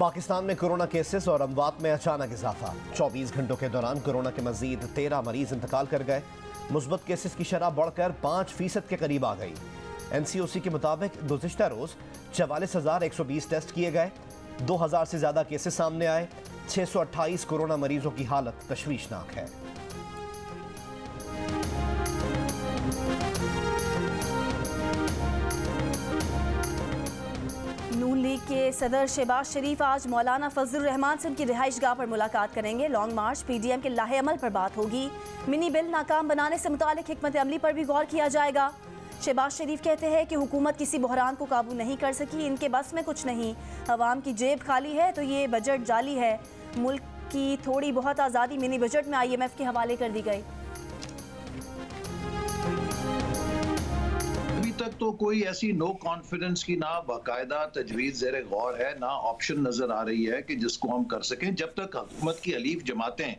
पाकिस्तान में corona cases और अमवात में अचानक इजाफा। 24 घंटों के दौरान कोरोना के मजीद 13 मरीज इंतकाल कर गए। मुस्बत केसेस की शरह बढ़कर 5% के करीब आ गई। NCOC के मुताबिक गुज़िश्ता रोज 44,120 टेस्ट किए गए। 2000 से ज्यादा केसेस सामने आए। 628 कोरोना मरीजों की हालत तशवीशनाक है। नून लीग के सदर शहबाज शरीफ आज मौलाना फजलुर रहमान से उनकी रिहाइश गाह पर मुलाकात करेंगे। लॉन्ग मार्च, PDM के लाहे अमल पर बात होगी। मिनी बिल नाकाम बनाने से मुतालिक हिकमत अमली पर भी गौर किया जाएगा। शहबाज शरीफ कहते हैं कि हुकूमत किसी बहरान को काबू नहीं कर सकी, इनके बस में कुछ नहीं। अवाम की जेब खाली है तो ये बजट जाली है। मुल्क की थोड़ी बहुत आज़ादी मिनी बजट में IMF के हवाले कर दी गई। तक तो कोई ऐसी नो कॉन्फिडेंस की ना बाकायदा तजवीज़ ज़ेर गौर है, ना ऑप्शन नज़र आ रही है कि जिसको हम कर सकें। जब तक हुकूमत की अलीफ जमातें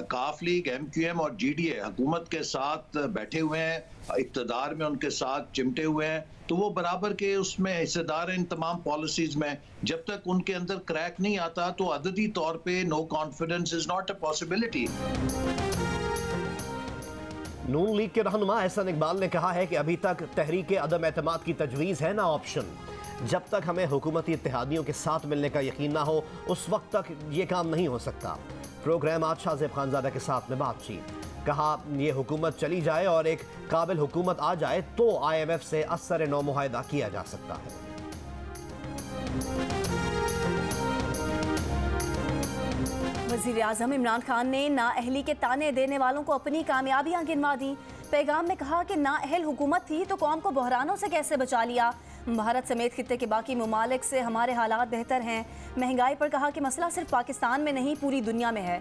काफ लीग, MQM और GDA हुकूमत के साथ बैठे हुए हैं, इक़्तिदार में उनके साथ चिमटे हुए हैं, तो वो बराबर के उसमें हिस्सेदार हैं इन तमाम पॉलिसीज़ में। जब तक उनके अंदर क्रैक नहीं आता तो अददी तौर पर no confidence is not a possibility. Noon League के रहनुमा एहसन इकबाल ने कहा है कि अभी तक तहरीक अदम एतमाद की तजवीज़ है ना ऑप्शन। जब तक हमें हुकूमती इत्तेहादियों के साथ मिलने का यकीन ना हो उस वक्त तक ये काम नहीं हो सकता। प्रोग्राम आज शाहजेब खानजादा के साथ में बातचीत। कहा ये हुकूमत चली जाए और एक काबिल हुकूमत आ जाए तो IMF से असर नौ मुआहदा किया जा सकता है। वज़ीर आज़म इमरान खान ने नाअहली के ताने देने वालों को अपनी कामयाबियां गिनवा दी। पैगाम में कहा कि नाअहल हुकूमत थी तो कौम को बहरानों से कैसे बचा लिया। भारत समेत खित्ते के बाकी ममालिक से हमारे हालात बेहतर हैं। महंगाई पर कहा कि मसला सिर्फ पाकिस्तान में नहीं पूरी दुनिया में है।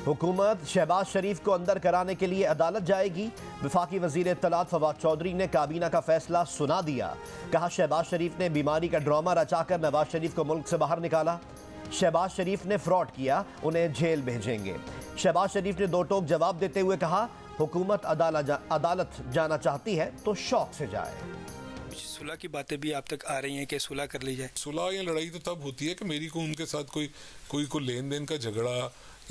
हुकूमत शहबाज शरीफ को अंदर कराने के लिए अदालत जाएगी। वफाकी वजीर इत्तलात फवाद चौधरी ने काबीना का फैसला सुना दिया। कहा शहबाज शरीफ ने बीमारी का ड्रामा रचाकर नवाज शरीफ को मुल्क से बाहर निकाला। शहबाज शरीफ ने फ्रॉड किया, उन्हें जेल भेजेंगे। शहबाज शरीफ ने दो टोक जवाब देते हुए कहा हुकूमत अदालत जाना चाहती है तो शौक से जाए। सुलह की बातें भी आप तक आ रही हैं कि सुलह कर ली जाए। सुलह या लड़ाई तो तब होती है कि मेरी को उनके साथ कोई लेन देन का झगड़ा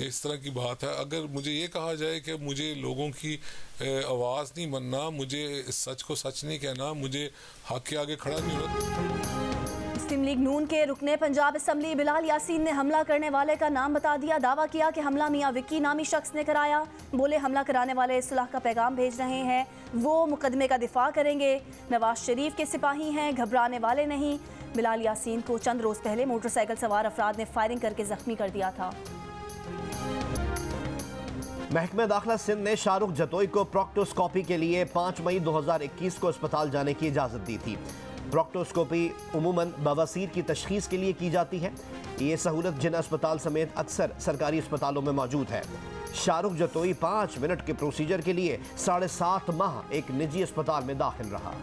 इस तरह की बात है। अगर मुझे ये कहा जाए कि मुझे लोगों की आवाज़ नहीं बनना, मुझे सच को सच नहीं कहना, मुझे हक के आगे खड़ा नहीं होना। मुस्लिम लीग नून के रुकने पंजाब असम्बली बिलाल यासीन ने हमला करने वाले का नाम बता दिया। दावा किया कि हमला मियां विक्की नामी शख्स ने कराया। बोले हमला कराने वाले सुलह का पैगाम भेज रहे हैं, वो मुकदमे का दिफा करेंगे। नवाज शरीफ के सिपाही हैं, घबराने वाले नहीं। बिलाल यासीन को चंद रोज पहले मोटरसाइकिल सवार अफराद ने फायरिंग करके जख्मी कर दिया था। महकमा दाखिला सिंध ने शाहरुख जतोई को प्रोक्टोस्कोपी के लिए 5 मई 2021 को अस्पताल जाने की इजाज़त दी थी। प्रोक्टोस्कोपी उमूमन बवासीर की तशखीस के लिए की जाती है। ये सहूलत जिन अस्पताल समेत अक्सर सरकारी अस्पतालों में मौजूद है। शाहरुख जतोई 5 मिनट के प्रोसीजर के लिए 7.5 माह एक निजी अस्पताल में दाखिल रहा।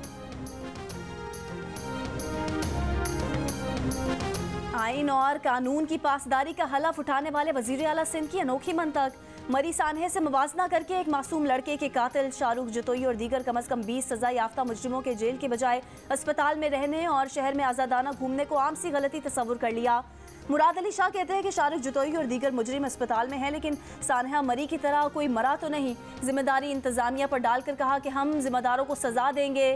आइन और कानून की पासदारी का हलफ उठाने वाले वजीर आला सिंध की अनोखी मंतक। मरी सानहे से मुवाजना करके एक मासूम लड़के के कातिल शाहरुख जतोई और दीगर कम अज कम 20 सजा याफ्ता मुजरिमों के जेल के बजाय अस्पताल में रहने और शहर में आज़ादाना घूमने को आम सी गलती तस्वुर कर लिया। मुराद अली शाह कहते हैं कि शाहरुख जतोई और दीगर मुजरिम अस्पताल में हैं, लेकिन सानहा मरी की तरह कोई मरा तो नहीं। जिम्मेदारी इंतजामिया पर डालकर कहा कि हम जिम्मेदारों को सजा देंगे।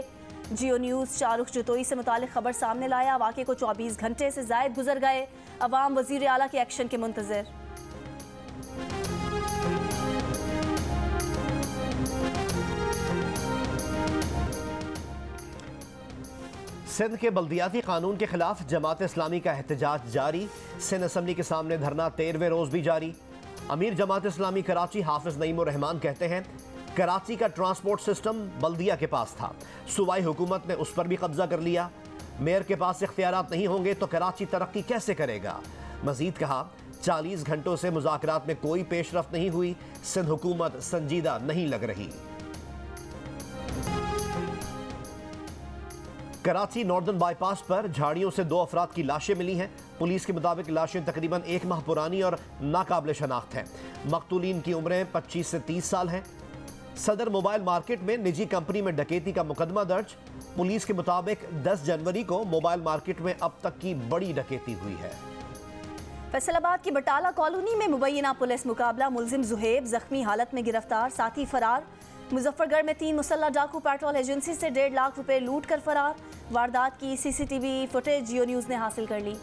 जियो न्यूज़ शाहरुख जतोई से मुतालिक खबर सामने लाया। वाक़े को 24 घंटे से ज़ायद गुजर गए। अवाम वज़ीर आला के एक्शन के मुंतज़िर। सिंध के बल्दियाती कानून के खिलाफ जमात इस्लामी का एहतजाज जारी। सिंध असम्बली के सामने धरना 13वें रोज भी जारी। अमीर जमात इस्लामी कराची हाफिज नईमुर रहमान कहते हैं कराची का ट्रांसपोर्ट सिस्टम बल्दिया के पास था, सूबाई हुकूमत ने उस पर भी कब्जा कर लिया। मेयर के पास इख्तियारात नहीं होंगे तो कराची तरक्की कैसे करेगा। मजीद कहा 40 घंटों से मुज़ाकरात में कोई पेशरफ्त नहीं हुई, सिंध हुकूमत संजीदा नहीं लग रही। कराची नॉर्दर्न बाईपास पर झाड़ियों से 2 अफराद की लाशें मिली हैं। पुलिस के मुताबिक लाशें तकरीबन 1 माह पुरानी और नाकाबिल शनाख्त हैं। मकतूलीन की उम्रें 25 से 30 साल हैं। सदर मोबाइल मार्केट में निजी कंपनी में डकैती का मुकदमा दर्ज। पुलिस के मुताबिक 10 जनवरी को मोबाइल मार्केट में अब तक की बड़ी डकैती हुई है। फैसलाबाद की बटाला कॉलोनी में मुबैना पुलिस मुकाबला, मुलजिम जुहेब जख्मी हालत में गिरफ्तार, साथी फरार। मुजफ्फरगढ़ में 3 मुसल्ला डाकू पेट्रोल एजेंसी से 1.5 लाख रुपए लूट कर फरार। वारदात की सीसीटीवी फुटेज जियो न्यूज ने हासिल कर ली।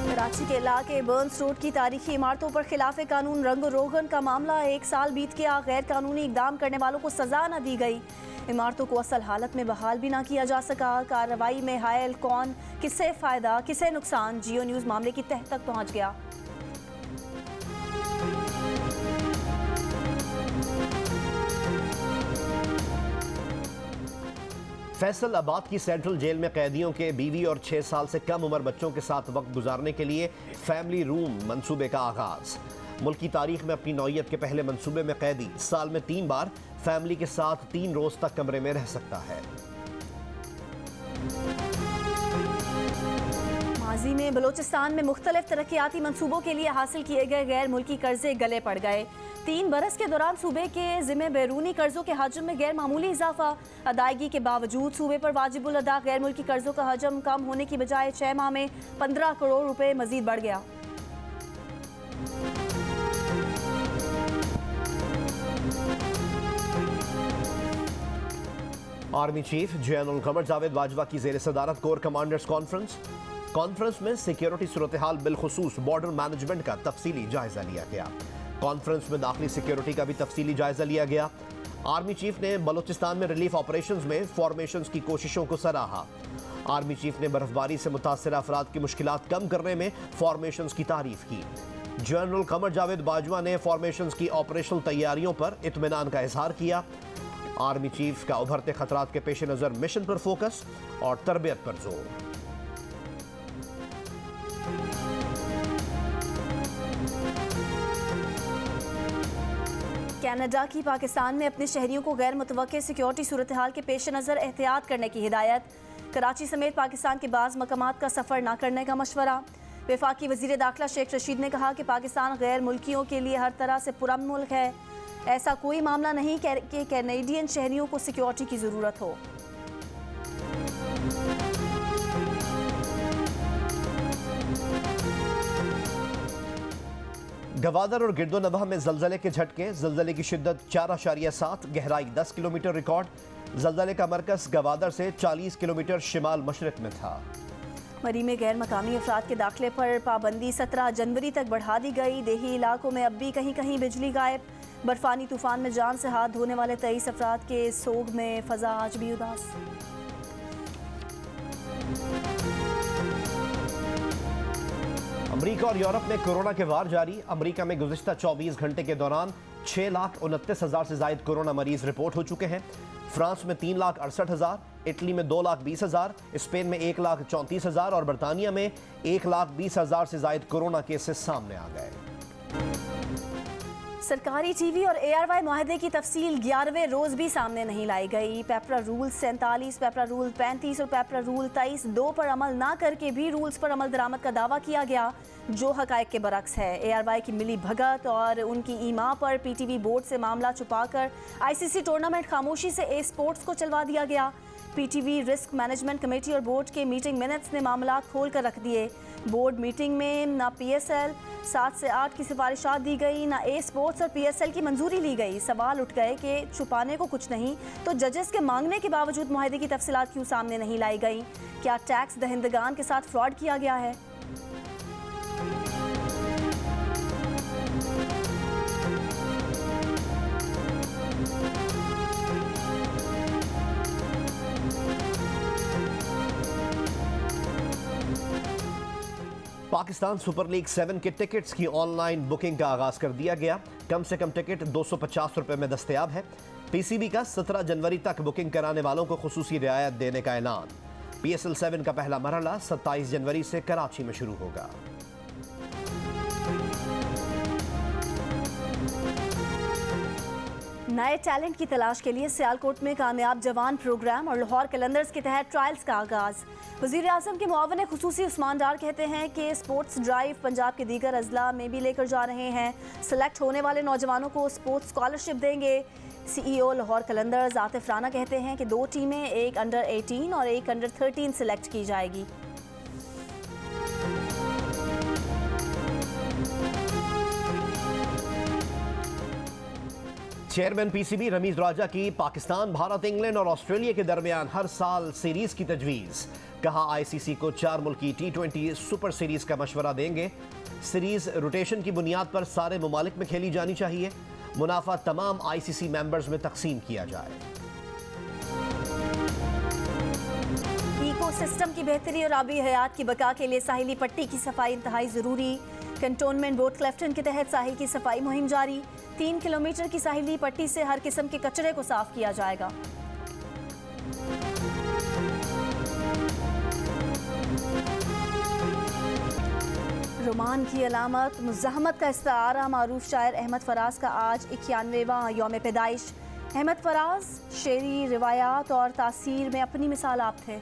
कराची के इलाके बर्न्स रोड की तारीखी इमारतों पर खिलाफ कानून रंग रोगन का मामला, 1 साल बीत गया, गैर कानूनी इकदाम करने वालों को सजा न दी गई। इमारतों को असल हालत में बहाल भी ना किया जा सका। कार्रवाई में हायल कौन, किसे फायदा, किसे नुकसान, जियो न्यूज मामले की तह तक पहुंच गया। फैसलाबाद की सेंट्रल जेल में कैदियों के बीवी और 6 साल से कम उम्र बच्चों के साथ वक्त गुजारने के लिए फैमिली रूम मंसूबे का आगाज। मुल्क की तारीख में अपनी नौयत के पहले मंसूबे में कैदी साल में 3 बार फैमिली के साथ 3 रोज तक कमरे में रह सकता है। माजी में बलोचिस्तान में मुख्तलिफ तरक्याती मंसूबों के लिए हासिल किए गए गैर मुल्की कर्जे गले पड़ गए। 3 बरस के दौरान सूबे के जिम्मे बैरूनी कर्जों के हजम में गैर मामूली इजाफा। अदायगी के बावजूद सूबे पर वाजिबुल अदा गैर मुल्की कर्जों का हजम कम होने की बजाय 6 माह में 15 करोड़ रुपए मजीद बढ़ गया। Army chief general Qamar Javed Bajwa की जेर सदारत कोर कमांडर्स कॉन्फ्रेंस में सिक्योरिटी सूरत हाल बिलखुसूस बॉर्डर मैनेजमेंट का तफसीली जायजा लिया गया। कॉन्फ्रेंस में दाखिली सिक्योरिटी का भी तफसीली जायजा लिया गया। आर्मी चीफ ने बलोचिस्तान में रिलीफ ऑपरेशंस में फॉर्मेशंस की कोशिशों को सराहा। आर्मी चीफ ने बर्फबारी से मुतासर अफराद की मुश्किलात कम करने में फॉर्मेशंस की तारीफ की। जनरल कमर जावेद बाजवा ने फॉर्मेशंस की ऑपरेशनल तैयारियों पर इत्मीनान का इजहार किया। आर्मी चीफ का उभरते खतरात के पेश नजर मिशन पर फोकस और तरबियत पर जोर। कनाडा की पाकिस्तान में अपने शहरियों को गैर मुतवक्के सिक्योरिटी सूरत हाल के पेश नज़र एहतियात करने की हिदायत। कराची समेत पाकिस्तान के बाज़ मकामात का सफ़र न करने का मशवरा। वफाकी वज़ीर दाखिला शेख रशीद ने कहा कि पाकिस्तान गैर मुल्कियों के लिए हर तरह से पुरअमन मुल्क है। ऐसा कोई मामला नहीं कि कैनेडियन शहरियों को सिक्योरिटी की ज़रूरत हो। गवादर और गिरदोनवाह में जलजले के झटके, जलजले की शिद्दत 4.7, गहराई 10 किलोमीटर रिकॉर्ड। जलजले का मरकज गवादर से 40 किलोमीटर शिमाल मशरक में था। मरी में गैर मकामी अफराद के दाखिले पर पाबंदी 17 जनवरी तक बढ़ा दी गई। देही इलाकों में अब भी कहीं कहीं बिजली गायब। बर्फानी तूफान में जान से हाथ धोने वाले 23 अफराद के सोग में फजा आज भी उदास। अमेरिका और यूरोप में कोरोना के वार जारी। अमेरिका में गुज़िश्ता 24 घंटे के दौरान 6,29,000 से ज़ायद कोरोना मरीज रिपोर्ट हो चुके हैं। फ्रांस में 3,68,000, इटली में 2,20,000, स्पेन में 1,34,000 और बरतानिया में 1,20,000 से ज़ायद कोरोना केसेस सामने आ गए। सरकारी टीवी और ARY मुआहदे की तफसील 11वें रोज भी सामने नहीं लाई गई। पेपरा रूल 47, पेपरा रूल 35 और पेपरा रूल 23(2) पर अमल ना करके भी रूल्स पर अमल दरामद का दावा किया गया, जो हकायक के बरक्स है। ARY की मिली भगत और उनकी ईमा पर PTV बोर्ड से मामला छुपाकर ICC टूर्नामेंट खामोशी से स्पोर्ट्स को चलवा दिया गया। PTV रिस्क मैनेजमेंट कमेटी और बोर्ड के मीटिंग मिनट्स ने मामला खोल कर रख दिए। बोर्ड मीटिंग में ना PSL 7 से 8 की सिफारिशात दी गई, ना स्पोर्ट्स और PSL की मंजूरी ली गई। सवाल उठ गए कि छुपाने को कुछ नहीं तो जजेस के मांगने के बावजूद मुआहदे की तफसीलात क्यों सामने नहीं लाई गई? क्या टैक्स दहिंदगान के साथ फ्रॉड किया गया है? पाकिस्तान सुपर लीग 7 के टिकट्स की ऑनलाइन बुकिंग का आगाज कर दिया गया। कम से कम टिकट 250 रुपए में दस्तयाब है। PCB का 17 जनवरी तक बुकिंग कराने वालों को खुसूसी रियायत देने का ऐलान। PSL 7 का पहला मरहला 27 जनवरी से कराची में शुरू होगा। नए टैलेंट की तलाश के लिए सियालकोट में कामयाब जवान प्रोग्राम और लाहौर कलंदर्स के तहत ट्रायल्स का आगाज। वज़ीर आज़म के मुआविन खुसूसी उस्मान डार कहते हैं कि स्पोर्ट्स ड्राइव पंजाब के दीगर अजला में भी लेकर जा रहे हैं। सेलेक्ट होने वाले नौजवानों को स्पोर्ट्स स्कॉलरशिप देंगे। CEO लाहौर कलंदर्स आतिफ राना कहते हैं कि 2 टीमें, एक अंडर 18 और एक अंडर 13 सिलेक्ट की जाएगी। चेयरमैन PCB रमीज राजा की पाकिस्तान, भारत, इंग्लैंड और ऑस्ट्रेलिया के दरमियान हर साल सीरीज की तजवीज़। कहा ICC को 4 मुल्की T20 सुपर सीरीज का मशवरा देंगे। सीरीज रोटेशन की बुनियाद पर सारे ममालिक में खेली जानी चाहिए। मुनाफा तमाम ICC मेंबर्स में तकसीम किया जाए। इकोसिस्टम की बेहतरी और आबी हयात की बका के लिए साहिली पट्टी की सफाई इंतहाई ज़रूरी। कंटोनमेंट बोट क्लेफ्टन के तहत साहिल की सफाई मुहिम जारी। 3 किलोमीटर की साहिली पट्टी से हर किस्म के कचरे को साफ किया जाएगा। रोमान की अलामत मुज़ाहमत का इस्तारा। मारूफ शायर अहमद फराज का आज 91वां यौम पैदाइश। अहमद फराज शेरी, रिवायात और तासीर में अपनी मिसाल आप थे।